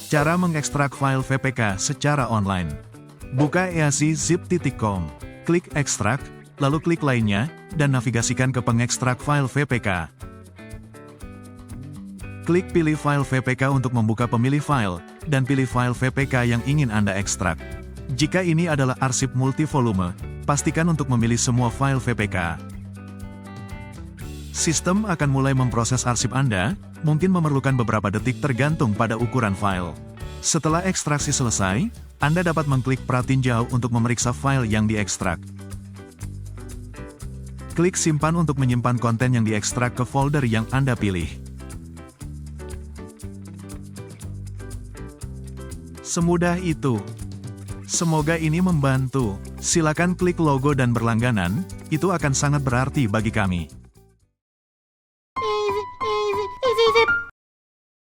Cara mengekstrak file VPK secara online. Buka easy-zip.com, klik ekstrak, lalu klik lainnya, dan navigasikan ke pengekstrak file VPK. Klik pilih file VPK untuk membuka pemilih file, dan pilih file VPK yang ingin Anda ekstrak. Jika ini adalah arsip multivolume, pastikan untuk memilih semua file VPK. Sistem akan mulai memproses arsip Anda, mungkin memerlukan beberapa detik tergantung pada ukuran file. Setelah ekstraksi selesai, Anda dapat mengklik pratinjau untuk memeriksa file yang diekstrak. Klik simpan untuk menyimpan konten yang diekstrak ke folder yang Anda pilih. Semudah itu. Semoga ini membantu. Silakan klik logo dan berlangganan, itu akan sangat berarti bagi kami.